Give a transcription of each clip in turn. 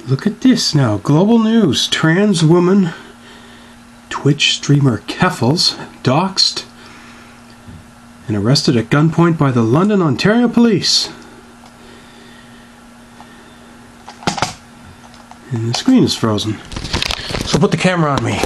Look at this now. Global news. Trans woman, Twitch streamer Keffals, doxxed and arrested at gunpoint by the London, Ontario police. And the screen is frozen. So put the camera on me.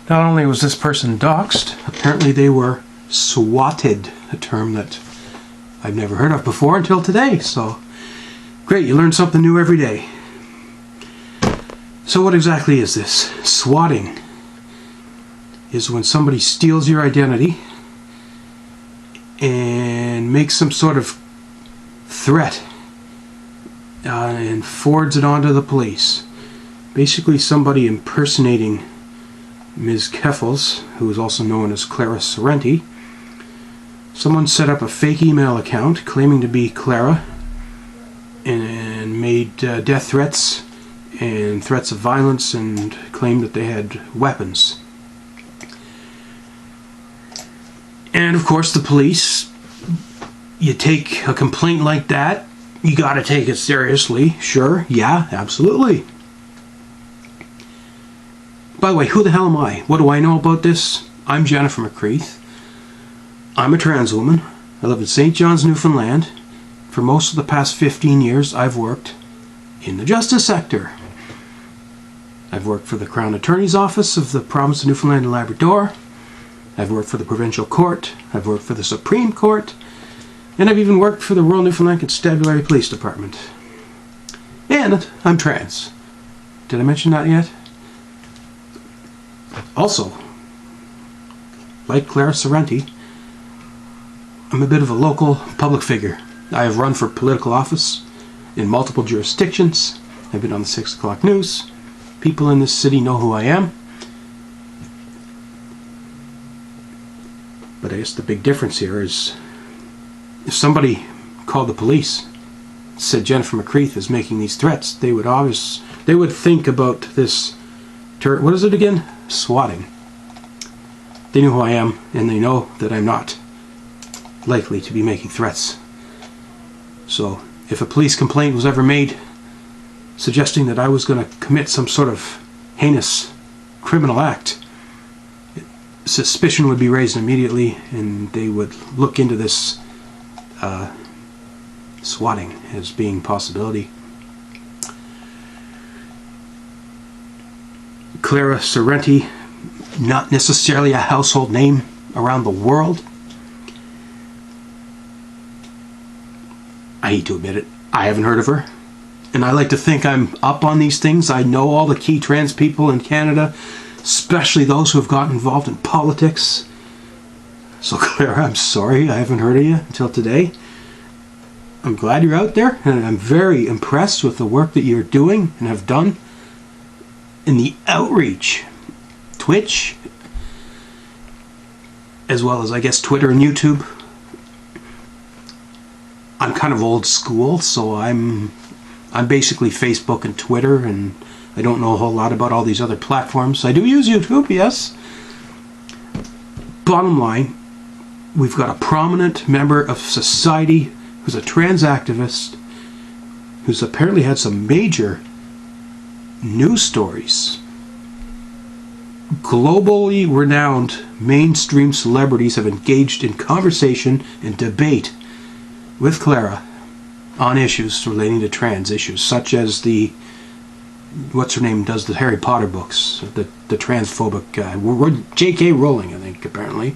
Not only was this person doxxed, apparently they were swatted, a term that I've never heard of before until today. So great, you learn something new every day. So what exactly is this? Swatting is when somebody steals your identity and makes some sort of threat and forwards it on to the police. Basically somebody impersonating Ms. Keffals, who is also known as Clara Sorrenti. Someone set up a fake email account claiming to be Clara and made death threats and threats of violence and claimed that they had weapons. And of course the police, you take a complaint like that, you gotta take it seriously. Sure, yeah, absolutely. By the way, who the hell am I? What do I know about this? I'm Jenn from McCreath. I'm a trans woman. I live in St. John's, Newfoundland. For most of the past 15 years, I've worked in the justice sector. I've worked for the Crown Attorney's Office of the Province of Newfoundland and Labrador. I've worked for the Provincial Court. I've worked for the Supreme Court. And I've even worked for the Royal Newfoundland Constabulary Police Department. And I'm trans. Did I mention that yet? Also, like Clara Sorrenti, I'm a bit of a local public figure. I have run for political office in multiple jurisdictions. I've been on the 6 o'clock news. People in this city know who I am. But I guess the big difference here is if somebody called the police, said Jenn from McCreath is making these threats, they would think about this. What is it again? Swatting. They knew who I am, and they know that I'm not likely to be making threats. So if a police complaint was ever made suggesting that I was going to commit some sort of heinous criminal act, suspicion would be raised immediately, and they would look into this swatting as being a possibility. Clara Sorrenti, not necessarily a household name around the world. I hate to admit it, I haven't heard of her. And I like to think I'm up on these things. I know all the key trans people in Canada, especially those who have gotten involved in politics. So Clara, I'm sorry I haven't heard of you until today. I'm glad you're out there, and I'm very impressed with the work that you're doing and have done in the outreach. Twitch, as well as I guess Twitter and YouTube. I'm kind of old school, so I'm basically Facebook and Twitter, and I don't know a whole lot about all these other platforms. I do use YouTube, yes. Bottom line, we've got a prominent member of society who's a trans activist who's apparently had some major news stories. Globally renowned mainstream celebrities have engaged in conversation and debate with Clara on issues relating to trans issues, such as the, what's her name, does the Harry Potter books, the transphobic guy, J.K. Rowling, I think, apparently.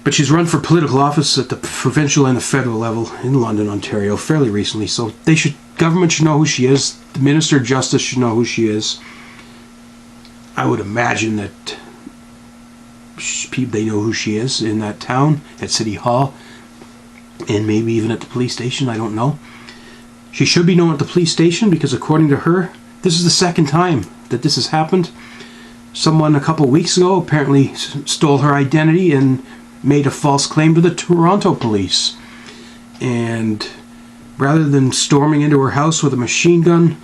But she's run for political office at the provincial and the federal level in London, Ontario, fairly recently, so government should know who she is, the Minister of Justice should know who she is. I would imagine that they know who she is in that town, at City Hall, and maybe even at the police station, I don't know. She should be known at the police station because according to her, this is the second time that this has happened. Someone a couple weeks ago apparently stole her identity and made a false claim to the Toronto police. And rather than storming into her house with a machine gun,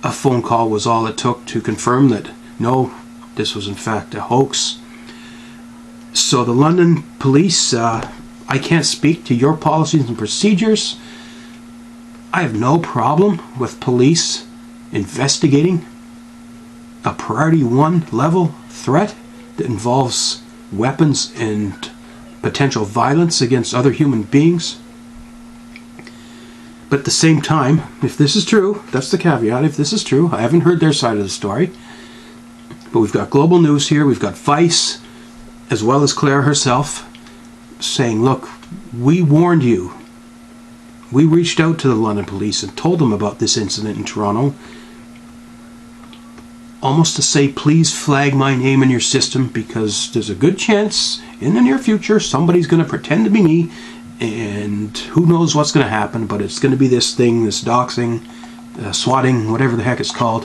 a phone call was all it took to confirm that no, this was in fact a hoax. So the London police, I can't speak to your policies and procedures. I have no problem with police investigating a priority 1 level threat that involves weapons and potential violence against other human beings. But at the same time, if this is true, that's the caveat, if this is true, I haven't heard their side of the story, but we've got global news here, we've got Vice, as well as Clara herself, saying, look, we warned you. We reached out to the London police and told them about this incident in Toronto, almost to say, please flag my name in your system, because there's a good chance in the near future somebody's going to pretend to be me, and who knows what's going to happen, but it's going to be this thing, this doxing, swatting, whatever the heck it's called.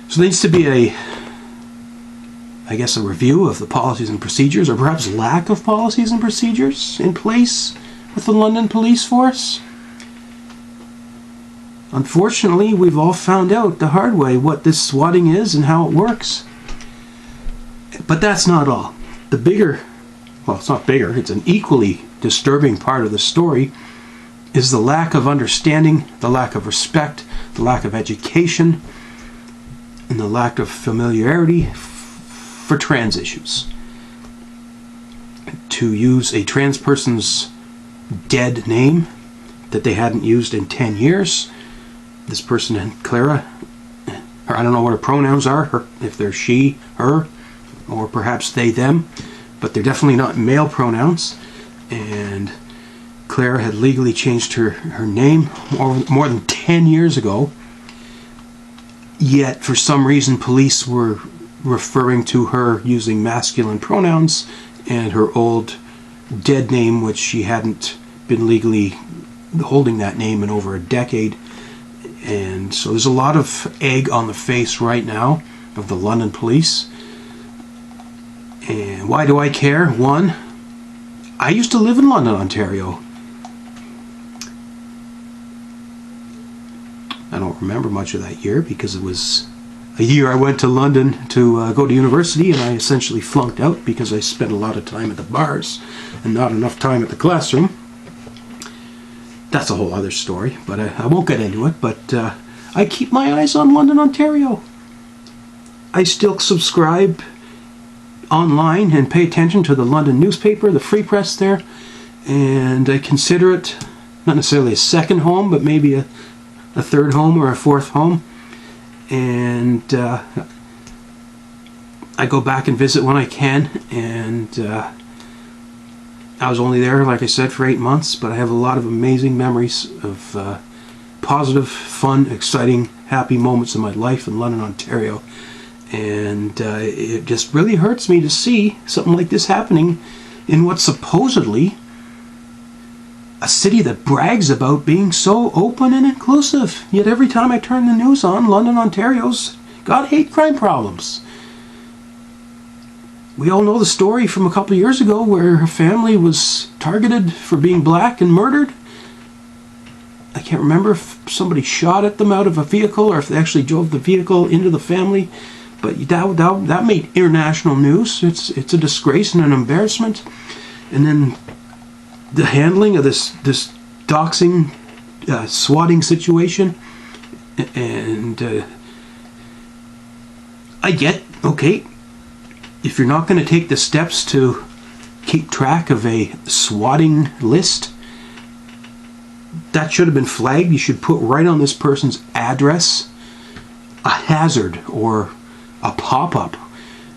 So there needs to be I guess a review of the policies and procedures, or perhaps lack of policies and procedures in place with the London police force. Unfortunately, we've all found out the hard way what this swatting is and how it works. But that's not all. The bigger, well, it's not bigger, it's an equally disturbing part of the story, is the lack of understanding, the lack of respect, the lack of education, and the lack of familiarity for trans issues. To use a trans person's dead name that they hadn't used in 10 years. This person, and Clara, or I don't know what her pronouns are, her, if they're she, her, or perhaps they, them, but they're definitely not male pronouns. And Clara had legally changed her name more than 10 years ago. Yet, for some reason, police were referring to her using masculine pronouns and her old dead name, which she hadn't been legally holding that name in over a decade. And so there's a lot of egg on the face right now of the London police. And why do I care? One, I used to live in London, Ontario. I don't remember much of that year because it was a year I went to London to go to university, and I essentially flunked out because I spent a lot of time at the bars and not enough time at the classroom. That's a whole other story, but I won't get into it. But I keep my eyes on London, Ontario. I still subscribe online and pay attention to the London newspaper, the Free Press there, and I consider it not necessarily a second home, but maybe a third home or a fourth home. And I go back and visit when I can, and I was only there, like I said, for 8 months, but I have a lot of amazing memories of positive, fun, exciting, happy moments in my life in London, Ontario. And it just really hurts me to see something like this happening in what's supposedly a city that brags about being so open and inclusive. Yet every time I turn the news on, London, Ontario's got hate crime problems. We all know the story from a couple of years ago where a family was targeted for being black and murdered. I can't remember if somebody shot at them out of a vehicle or if they actually drove the vehicle into the family. But that made international news. It's a disgrace and an embarrassment. And then the handling of this doxing, swatting situation, and I get, okay, if you're not going to take the steps to keep track of a swatting list, that should have been flagged. You should put right on this person's address a hazard or a pop-up.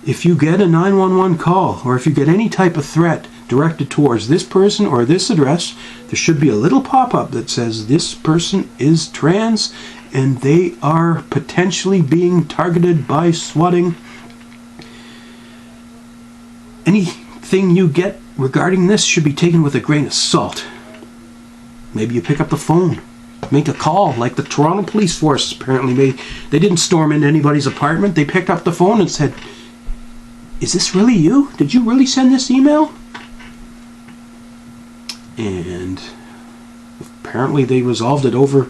If you get a 911 call, or if you get any type of threat directed towards this person or this address, there should be a little pop-up that says this person is trans and they are potentially being targeted by swatting. Anything you get regarding this should be taken with a grain of salt. Maybe you pick up the phone, make a call, like the Toronto Police Force apparently made. They didn't storm into anybody's apartment. They picked up the phone and said, "Is this really you? Did you really send this email?" And apparently they resolved it over.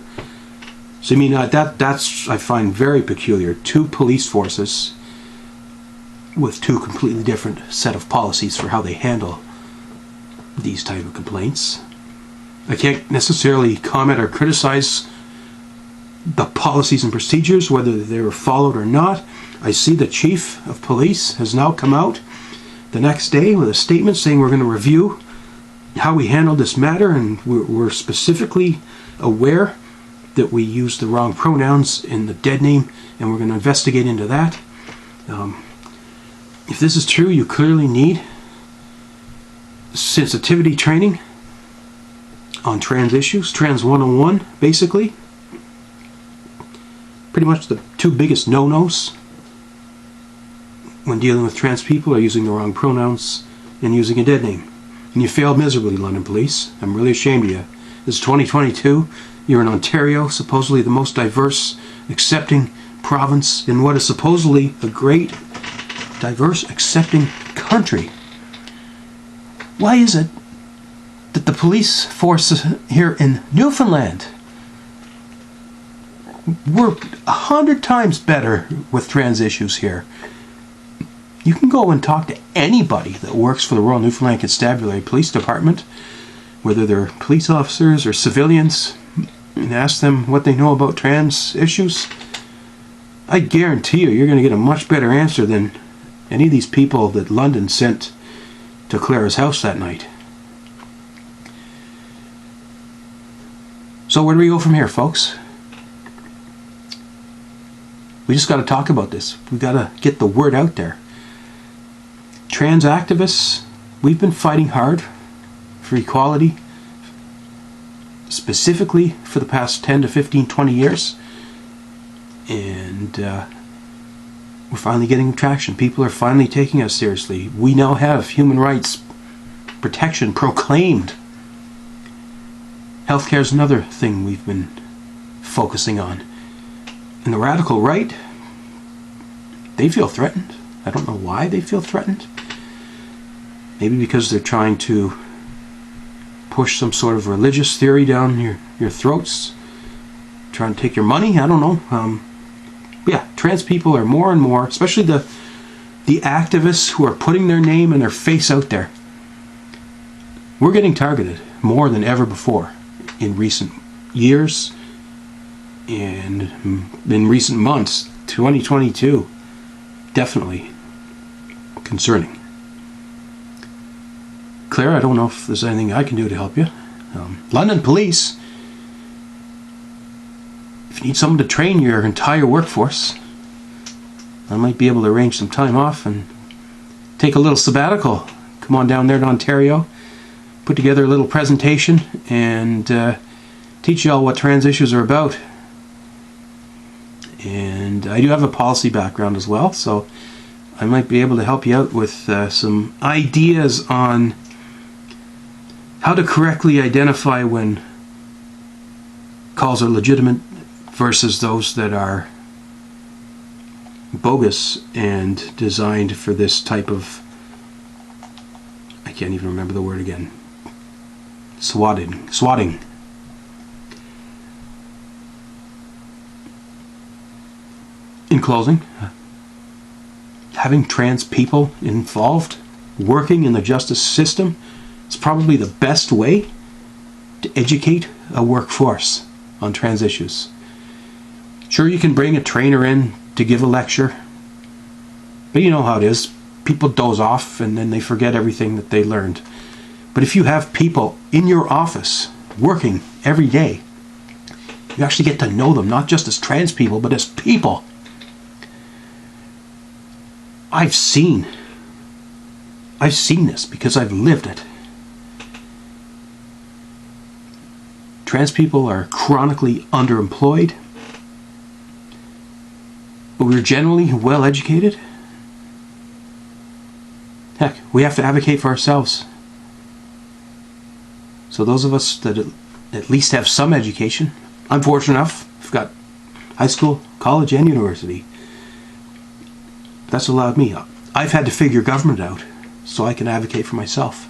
So I mean, that's I find very peculiar. Two police forces with two completely different set of policies for how they handle these type of complaints. I can't necessarily comment or criticize the policies and procedures, whether they were followed or not. I see the chief of police has now come out the next day with a statement saying we're going to review how we handled this matter, and we're specifically aware that we used the wrong pronouns in the dead name, and we're going to investigate into that. If this is true, you clearly need sensitivity training on trans issues, trans 101 basically. Pretty much the two biggest no-nos when dealing with trans people are using the wrong pronouns and using a dead name. And you failed miserably, London Police. I'm really ashamed of you. This is 2022. You're in Ontario, supposedly the most diverse, accepting province in what is supposedly a great, diverse, accepting country. Why is it that the police force here in Newfoundland work 100 times better with trans issues here? You can go and talk to anybody that works for the Royal Newfoundland Constabulary Police Department, whether they're police officers or civilians, and ask them what they know about trans issues. I guarantee you're going to get a much better answer than any of these people that London sent to Clara's house that night. So where do we go from here, folks? We just got to talk about this. We got to get the word out there. Trans activists, we've been fighting hard for equality, specifically for the past 10 to 15, 20 years. And we're finally getting traction. People are finally taking us seriously. We now have human rights protection proclaimed. Healthcare is another thing we've been focusing on. And the radical right, they feel threatened. I don't know why they feel threatened. Maybe because they're trying to push some sort of religious theory down your throats, trying to take your money. I don't know. Yeah, trans people are more and more, especially the activists who are putting their name and their face out there. We're getting targeted more than ever before in recent years and in recent months. 2022, definitely concerning. Clara, I don't know if there's anything I can do to help you. London Police, if you need someone to train your entire workforce, I might be able to arrange some time off and take a little sabbatical. Come on down there to Ontario, put together a little presentation, and teach you all what trans issues are about. And I do have a policy background as well, so I might be able to help you out with some ideas on how to correctly identify when calls are legitimate versus those that are bogus and designed for this type of, I can't even remember the word again, swatting. In closing, having trans people involved, working in the justice system, is probably the best way to educate a workforce on trans issues. Sure, you can bring a trainer in to give a lecture, but you know how it is. People doze off and then they forget everything that they learned. But if you have people in your office working every day, you actually get to know them, not just as trans people, but as people. I've seen this because I've lived it. Trans people are chronically underemployed, but we're generally well educated. Heck, we have to advocate for ourselves. So those of us that at least have some education, I'm fortunate enough, I've got high school, college, and university. That's allowed me. I've had to figure government out so I can advocate for myself.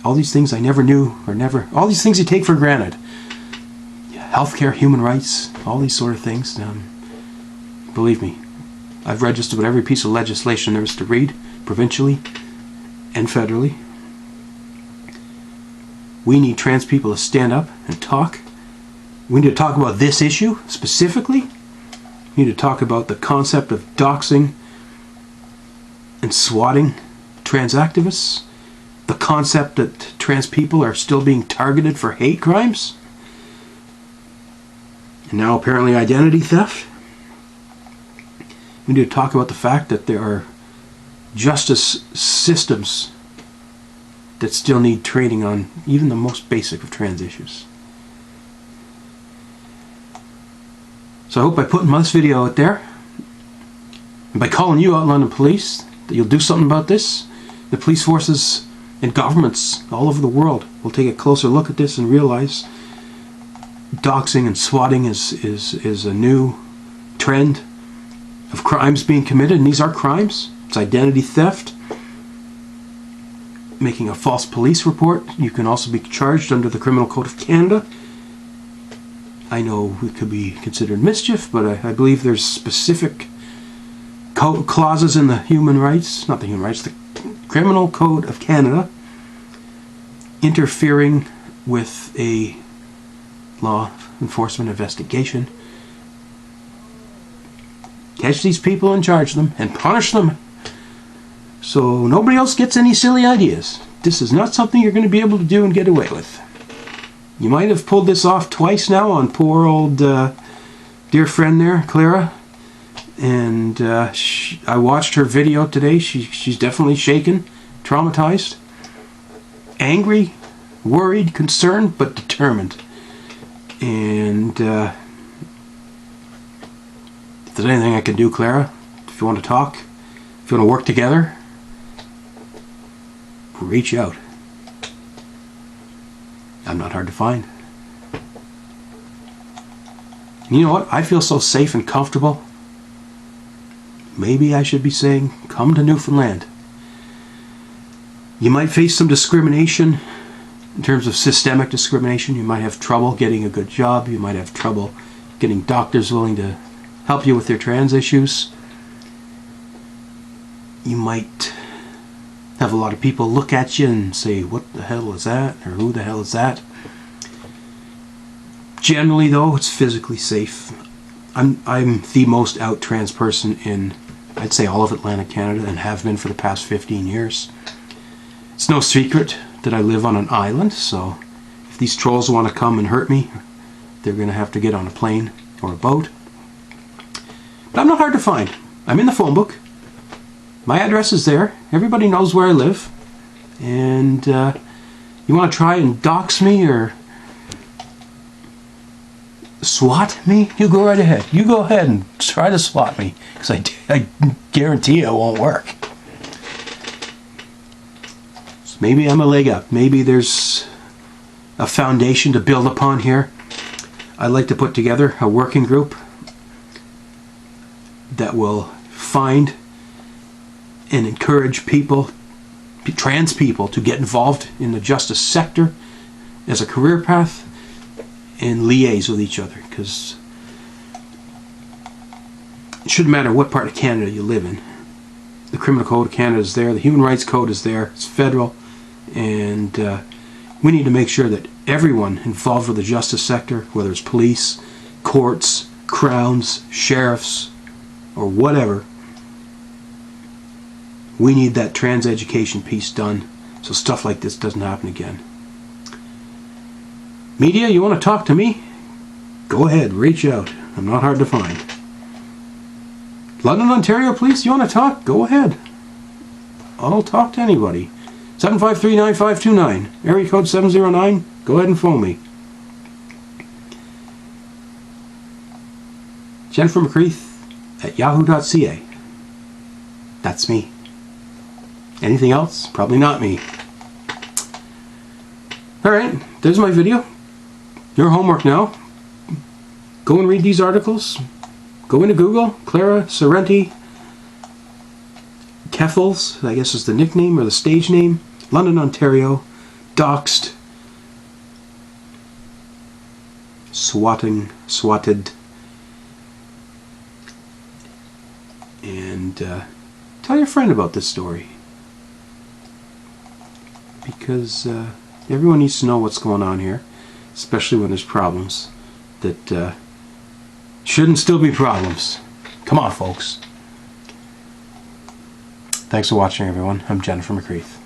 All these things I never knew all these things you take for granted. Healthcare, human rights, all these sort of things. Believe me, I've read just about every piece of legislation there is to read, provincially and federally. We need trans people to stand up and talk. We need to talk about this issue specifically. We need to talk about the concept of doxing and swatting trans activists. The concept that trans people are still being targeted for hate crimes. And now apparently identity theft. We need to talk about the fact that there are justice systems that still need training on even the most basic of trans issues. So I hope by putting this video out there, and by calling you out, London Police, that you'll do something about this. The police forces and governments all over the world will take a closer look at this and realize doxing and swatting is a new trend of crimes being committed, and these are crimes. It's identity theft, making a false police report. You can also be charged under the Criminal Code of Canada. I know it could be considered mischief, but I believe there's specific clauses in the human rights, not the human rights, the Criminal Code of Canada, interfering with a law enforcement investigation. Catch these people and charge them and punish them so nobody else gets any silly ideas. This is not something you're going to be able to do and get away with. You might have pulled this off twice now on poor old dear friend there, Clara. And I watched her video today. She's definitely shaken, traumatized, angry, worried, concerned, but determined. And if there's anything I can do, Clara, if you want to talk, if you want to work together, reach out. I'm not hard to find. And you know what? I feel so safe and comfortable. Maybe I should be saying, come to Newfoundland. You might face some discrimination in terms of systemic discrimination. You might have trouble getting a good job. You might have trouble getting doctors willing to help you with your trans issues. You might have a lot of people look at you and say, what the hell is that? Or who the hell is that? Generally though, it's physically safe. I'm the most out trans person in, I'd say, all of Atlantic Canada, and have been for the past 15 years. It's no secret that I live on an island, so if these trolls want to come and hurt me, they're going to have to get on a plane or a boat. But I'm not hard to find. I'm in the phone book. My address is there. Everybody knows where I live. And you want to try and dox me or swat me? You go right ahead. You go ahead and try to swat me, because I guarantee it won't work. So maybe I'm a leg up. Maybe there's a foundation to build upon here. I'd like to put together a working group that will find and encourage people, trans people, to get involved in the justice sector as a career path and liaise with each other, because it shouldn't matter what part of Canada you live in. The Criminal Code of Canada is there, the Human Rights Code is there, it's federal, and we need to make sure that everyone involved with the justice sector, whether it's police, courts, crowns, sheriffs, or whatever, we need that trans education piece done so stuff like this doesn't happen again. Media, you want to talk to me? Go ahead, reach out. I'm not hard to find. London, Ontario Police, you want to talk? Go ahead. I'll talk to anybody. 753-9529, area code 709. Go ahead and phone me. Jenn from McCreath at yahoo.ca. That's me. Anything else? Probably not me. Alright, there's my video. Your homework now. Go and read these articles. Go into Google. Clara Sorrenti Keffals, I guess is the nickname or the stage name. London, Ontario. Doxed. Swatted. And tell your friend about this story. Because Everyone needs to know what's going on here, especially when there's problems that shouldn't still be problems. Come on, folks. Thanks for watching, everyone. I'm Jenn from McCreath.